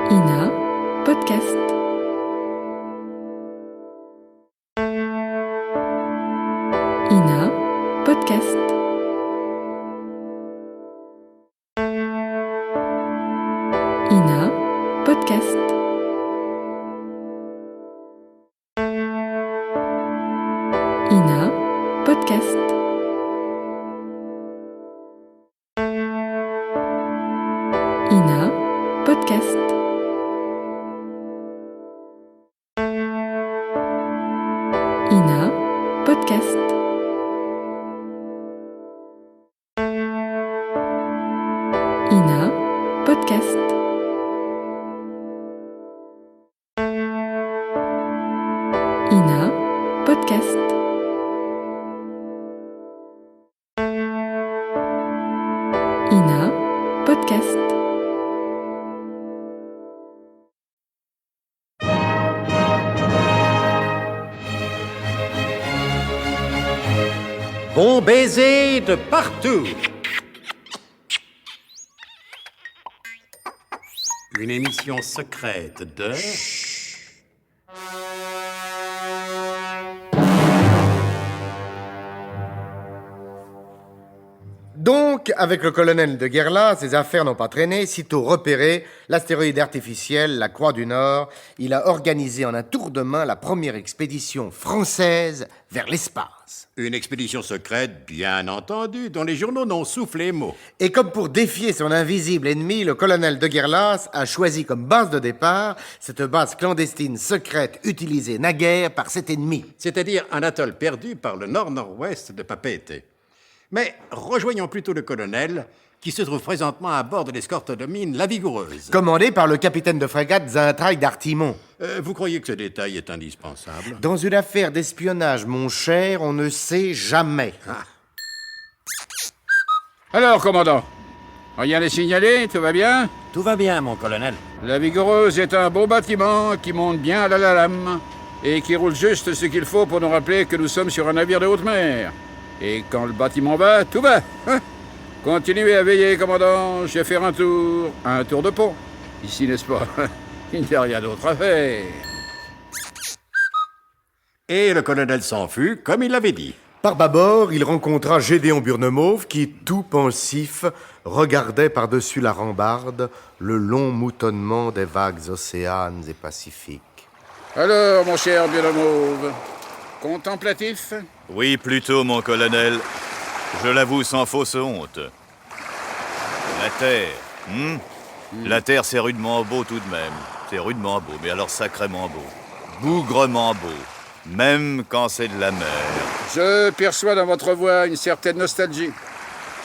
Ina Podcast. Ina Podcast. Ina Podcast. Ina Podcast. Ina Podcast. Ina Podcast. Ina Podcast. Ina Podcast. Ina Podcast. Bon baiser de partout. Une émission secrète de... Donc, avec le colonel de Guerla, ses affaires n'ont pas traîné. Sitôt repéré l'astéroïde artificiel, la Croix du Nord, il a organisé en un tour de main la première expédition française vers l'espace. Une expédition secrète, bien entendu, dont les journaux n'ont soufflé mot. Et comme pour défier son invisible ennemi, le colonel de Guerlas a choisi comme base de départ cette base clandestine secrète utilisée naguère par cet ennemi. C'est-à-dire un atoll perdu par le nord-nord-ouest de Papeete. Mais rejoignons plutôt le colonel, qui se trouve présentement à bord de l'escorte de mine La Vigoureuse. Commandé par le capitaine de frégate Zintraille d'Artimon. Vous croyez que ce détail est indispensable? Dans une affaire d'espionnage, mon cher, on ne sait jamais. Alors, commandant, rien à signaler, tout va bien? Tout va bien, mon colonel. La Vigoureuse est un beau bâtiment qui monte bien à la lame et qui roule juste ce qu'il faut pour nous rappeler que nous sommes sur un navire de haute mer. Et quand le bâtiment va, tout va. Hein? Continuez à veiller, commandant. Je vais faire un tour de pont. Ici, n'est-ce pas? Il n'y a rien d'autre à faire. Et le colonel s'en fut, comme il l'avait dit. Par bâbord, il rencontra Gédéon Burnemauve qui, tout pensif, regardait par-dessus la rambarde le long moutonnement des vagues océanes et pacifiques. Alors, mon cher Burnemauve, contemplatif? Oui, plutôt, mon colonel. Je l'avoue sans fausse honte. La Terre, La Terre, c'est rudement beau tout de même. C'est rudement beau, mais alors sacrément beau. Bougrement beau. Même quand c'est de la mer. Je perçois dans votre voix une certaine nostalgie.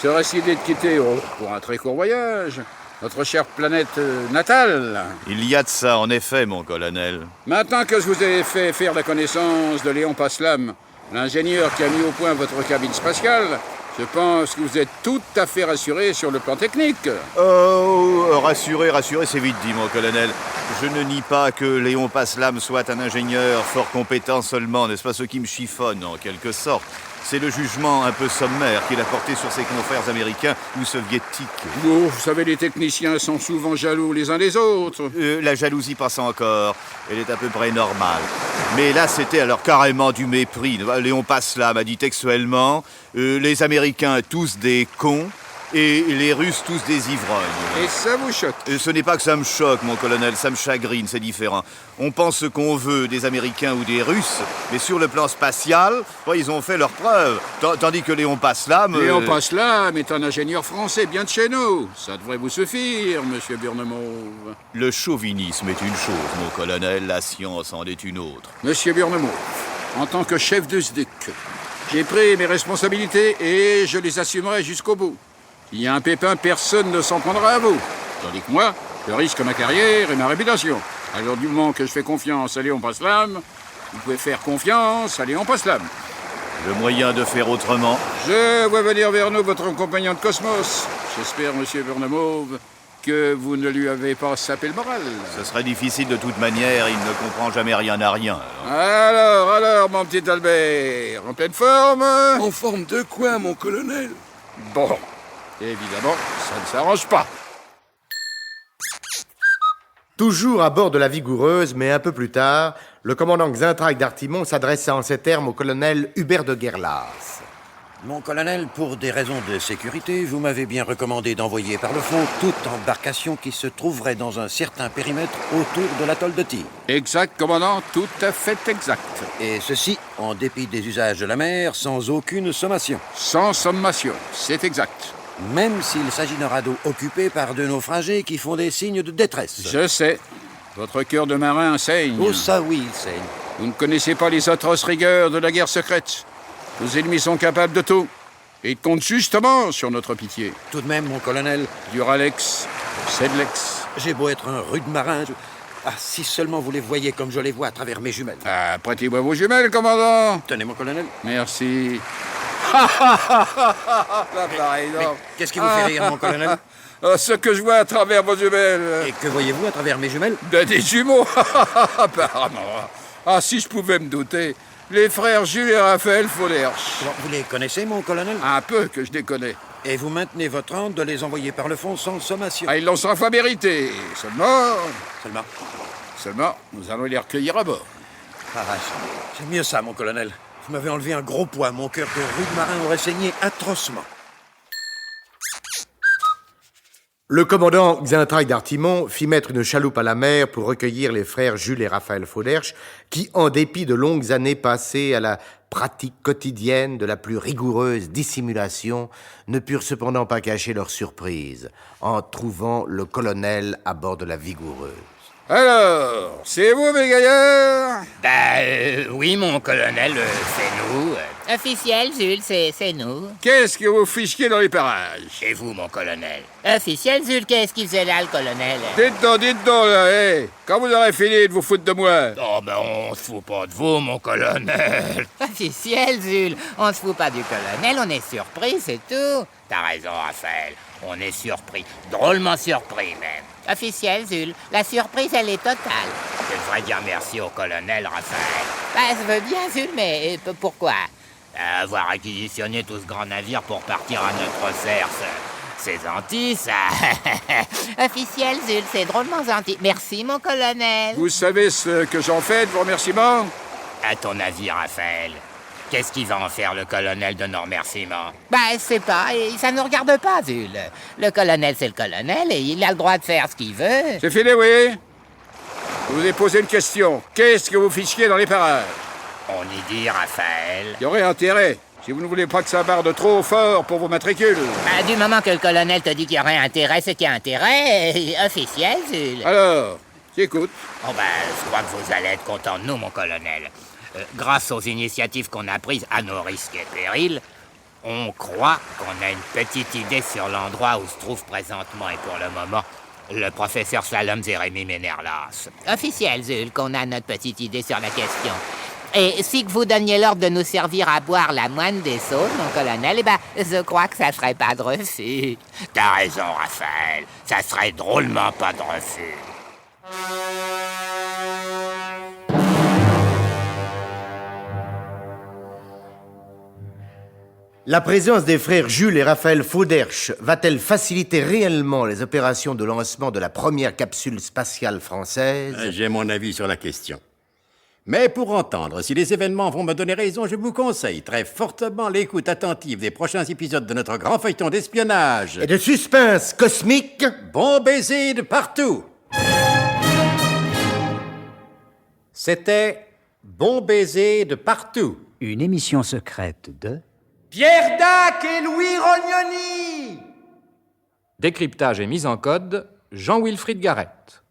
Serait-ce l'idée de quitter, pour un très court voyage, notre chère planète natale? Il y a de ça, en effet, mon colonel. Maintenant que je vous ai fait faire la connaissance de Léon Paslam, l'ingénieur qui a mis au point votre cabine spatiale, je pense que vous êtes tout à fait rassuré sur le plan technique. Oh, rassuré, c'est vite dit, mon colonel. Je ne nie pas que Léon Paslam soit un ingénieur fort compétent seulement, n'est-ce pas, ce qui me chiffonne, en quelque sorte. C'est le jugement un peu sommaire qu'il a porté sur ses confrères américains ou soviétiques. Oh, vous savez, les techniciens sont souvent jaloux les uns des autres. La jalousie passe encore. Elle est à peu près normale. Mais là, c'était alors carrément du mépris. Léon Paslam m'a dit textuellement les Américains tous des cons et les Russes tous des ivrognes. Et ça vous choque? Ce n'est pas que ça me choque, mon colonel, ça me chagrine, c'est différent. On pense ce qu'on veut des Américains ou des Russes, mais sur le plan spatial, ils ont fait leurs preuves. Tandis que Léon Paslam... Léon Paslam est un ingénieur français bien de chez nous. Ça devrait vous suffire, monsieur Burnemauve. Le chauvinisme est une chose, mon colonel, la science en est une autre. Monsieur Burnemauve, en tant que chef de SDIC, j'ai pris mes responsabilités et je les assumerai jusqu'au bout. Il y a un pépin, personne ne s'en prendra à vous. Tandis que moi, je risque ma carrière et ma réputation. Alors du moment que je fais confiance à Léon Paslam, vous pouvez faire confiance à Léon Paslam. Le moyen de faire autrement? Je vois venir vers nous votre compagnon de Cosmos. J'espère, monsieur Burnemauve, que vous ne lui avez pas sapé le moral. Ce serait difficile de toute manière, il ne comprend jamais rien à rien. Alors, mon petit Albert, en pleine forme? En forme de quoi, mon colonel? Bon, évidemment, ça ne s'arrange pas. Toujours à bord de la Vigoureuse, mais un peu plus tard, le commandant Xaintrailles d'Artimon s'adressa en ces termes au colonel Hubert de Guerlas. Mon colonel, pour des raisons de sécurité, vous m'avez bien recommandé d'envoyer par le fond toute embarcation qui se trouverait dans un certain périmètre autour de l'atoll de Tigre. Exact, commandant, tout à fait exact. Et ceci, en dépit des usages de la mer, sans aucune sommation. Sans sommation, c'est exact. Même s'il s'agit d'un radeau occupé par deux naufragés qui font des signes de détresse. Je sais. Votre cœur de marin saigne. Oh ça oui, il saigne. Vous ne connaissez pas les atroces rigueurs de la guerre secrète. Nos ennemis sont capables de tout. Et ils comptent justement sur notre pitié. Tout de même, mon colonel, Duralex, Sedlex. j'ai beau être un rude marin, Ah, si seulement vous les voyez comme je les vois à travers mes jumelles. Ah, prêtez-moi vos jumelles, commandant. Tenez, mon colonel. Merci. Mais qu'est-ce qui vous fait rire, mon colonel? Ce que je vois à travers vos jumelles. Et que voyez-vous à travers mes jumelles? Des jumeaux. Apparemment. Ah, si je pouvais me douter. Les frères Jules et Raphaël Fauderche. Vous les connaissez, mon colonel? Un peu que je les connais. Et vous maintenez votre ordre de les envoyer par le fond sans sommation? Ah, ils l'ont sans fois mérité. Seulement, Seulement, nous allons les recueillir à bord. c'est mieux ça, mon colonel. Vous m'avez enlevé un gros poids. Mon cœur de rude marin aurait saigné atrocement. Le commandant Xaintrailles d'Artimon fit mettre une chaloupe à la mer pour recueillir les frères Jules et Raphaël Fauderche, qui, en dépit de longues années passées à la pratique quotidienne de la plus rigoureuse dissimulation, ne purent cependant pas cacher leur surprise en trouvant le colonel à bord de la Vigoureuse. Alors, c'est vous, mes gaillards? Oui, mon colonel, c'est nous. Officiel, Jules, c'est nous. Qu'est-ce que vous fichiez dans les parages? Et vous, mon colonel? Officiel, Jules, qu'est-ce qu'il faisait là, le colonel? Dites donc, là, hé! Quand vous aurez fini de vous foutre de moi? Oh, on se fout pas de vous, mon colonel. Officiel, Jules, on se fout pas du colonel, on est surpris, c'est tout. T'as raison, Raphaël. On est surpris. Drôlement surpris, même. Officiel, Jules, la surprise, elle est totale. Je devrais dire merci au colonel, Raphaël. Ça veut bien, Jules, mais pourquoi? Avoir acquisitionné tout ce grand navire pour partir à notre cerce. C'est gentil, ça. Officiel, Jules, c'est drôlement gentil. Merci, mon colonel. Vous savez ce que j'en fais de vos remerciements? À ton avis, Raphaël, qu'est-ce qu'il va en faire, le colonel, de nos remerciements? C'est pas, et ça ne regarde pas, Jules. Le colonel, c'est le colonel, et il a le droit de faire ce qu'il veut. C'est fini, oui? Je vous ai posé une question. Qu'est-ce que vous fichiez dans les parages? On y dit, Raphaël. Il y aurait intérêt, si vous ne voulez pas que ça barre de trop fort pour vos matricules. Du moment que le colonel te dit qu'il y aurait intérêt, c'est qu'il y a intérêt. Officiel, Jules. Alors, j'écoute. Je crois que vous allez être content de nous, mon colonel. Grâce aux initiatives qu'on a prises à nos risques et périls, on croit qu'on a une petite idée sur l'endroit où se trouve présentement et pour le moment le professeur Slalom Jérémy Ménerlas. Officiel, Jules, qu'on a notre petite idée sur la question. Et si que vous donniez l'ordre de nous servir à boire la moine des saules, mon colonel, je crois que ça serait pas de refus. T'as raison, Raphaël. Ça serait drôlement pas de refus. La présence des frères Jules et Raphaël Fauderche va-t-elle faciliter réellement les opérations de lancement de la première capsule spatiale française? J'ai mon avis sur la question. Mais pour entendre si les événements vont me donner raison, je vous conseille très fortement l'écoute attentive des prochains épisodes de notre grand feuilleton d'espionnage. Et de suspense cosmique? Bon baiser de partout! C'était Bon baiser de partout. Une émission secrète de Pierre Dac et Louis Rognoni. Décryptage et mise en code, Jean-Wilfried Garrett.